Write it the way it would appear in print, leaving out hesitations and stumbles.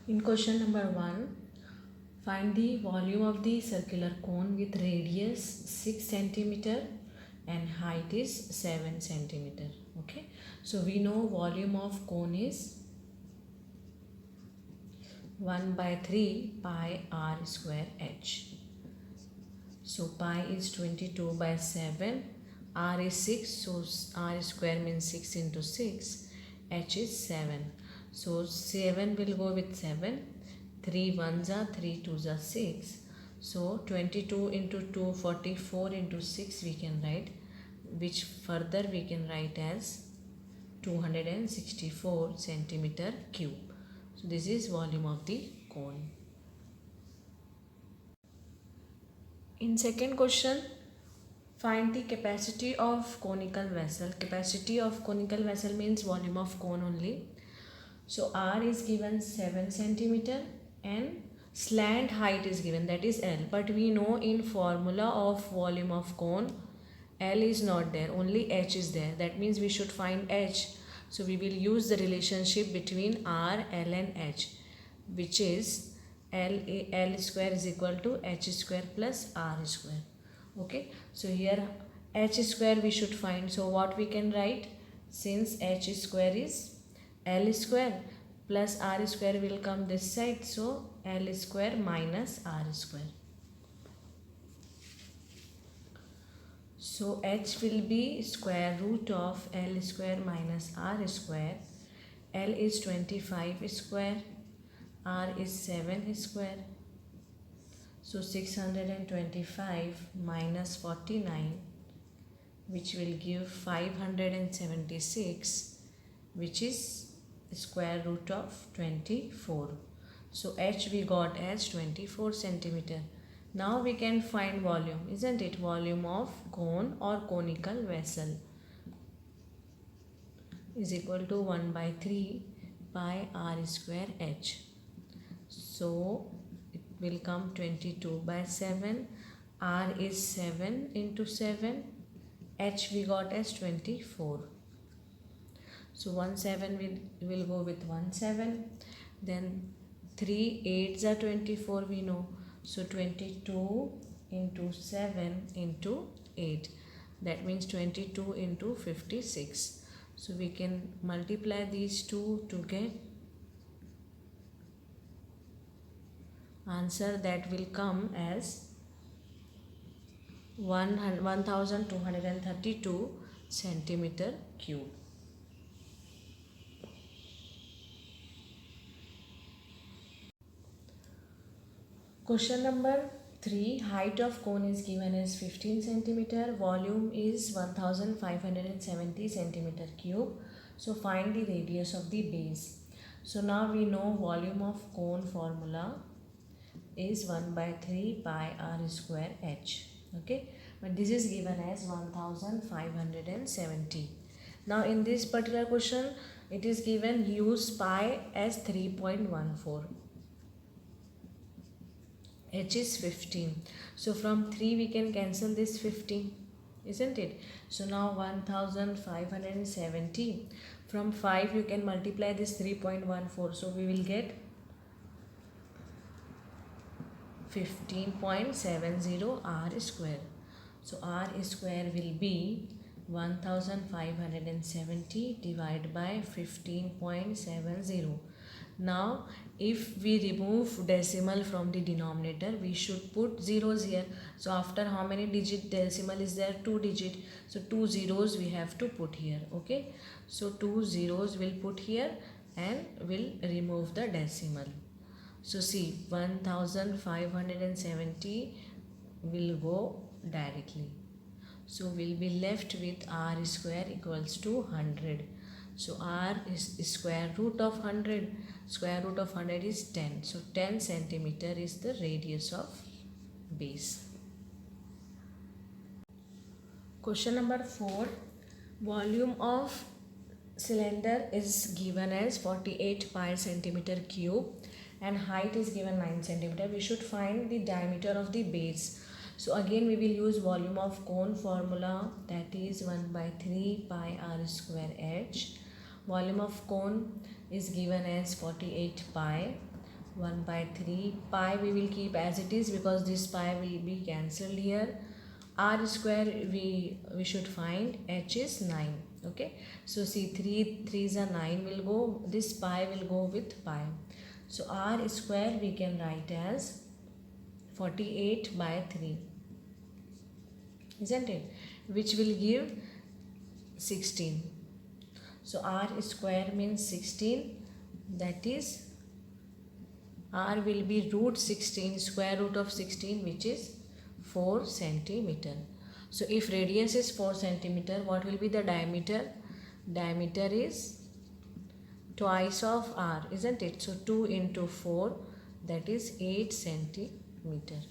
In question number 1, find the volume of the circular cone with radius 6 centimeter and height is 7 centimeter. Okay, so we know volume of cone is 1 by 3 pi r square h. So pi is 22 by 7, r is 6, so r square means 6 into 6, h is 7. So 7 will go with 7, 3 ones are 3 twos are 6. So 22 into 2, 44 into 6 we can write, which further we can write as 264 centimeter cube. So this is volume of the cone. In second question, find the capacity of conical vessel. Capacity of conical vessel means volume of cone only. So R is given 7 centimeter and slant height is given, that is L. But we know in formula of volume of cone, L is not there, only H is there. That means we should find H. So we will use the relationship between R, L and H, which is L square is equal to H square plus R square. Okay, so here H square we should find. So what we can write, since H square is L square plus R square will come this side, so L square minus R square. So H will be square root of L square minus R square. L is 25 square, R is 7 square. So 625 minus 49, which will give 576, which is square root of 24. So H we got as 24 centimeter. Now we can find volume, isn't it? Volume of cone or conical vessel is equal to 1 by 3 pi r square h. So it will come 22 by 7. R is 7 into 7. H we got as 24. So 1 7 will go with 1 7. Then 3 8s are 24 we know. So 22 into 7 into 8. That means 22 into 56. So we can multiply these two to get answer that will come as 1232 centimeter cube. Question number 3, height of cone is given as 15 centimeter, volume is 1570 centimeter cube. So find the radius of the base. So now we know volume of cone formula is 1 by 3 pi r square h. Okay, but this is given as 1570. Now in this particular question it is given use pi as 3.14. H is 15. So from 3 we can cancel this 15, isn't it? So now 1570. From 5 you can multiply this 3.14. So we will get 15.70 r square. So r square will be 1570 divided by 15.70. Now if we remove decimal from the denominator, we should put zeros here. So after how many digit decimal is there? 2 digit. So 2 zeros we have to put here. Okay, so 2 zeros will put here and will remove the decimal. So see, 1570 will go directly. So we'll be left with r square equals to 100. So r is square root of 100. Square root of 100 is 10. So 10 centimeter is the radius of base. Question number 4. Volume of cylinder is given as 48 pi centimeter cube and height is given 9 centimeter. We should find the diameter of the base. So again we will use volume of cone formula, that is 1 by 3 pi r square h. Volume of cone is given as 48 pi. 1 by 3. Pi we will keep as it is because this pi will be cancelled here. R square we should find. H is 9. Okay, so see 3 3s are 9 will go, this pi will go with pi. So R square we can write as 48 by 3, isn't it, which will give 16. So R square means 16, that is R will be root 16, square root of 16, which is 4 centimeter. So if radius is 4 centimeter, what will be the diameter? Diameter is twice of R, isn't it? So 2 into 4, that is 8 centimeter.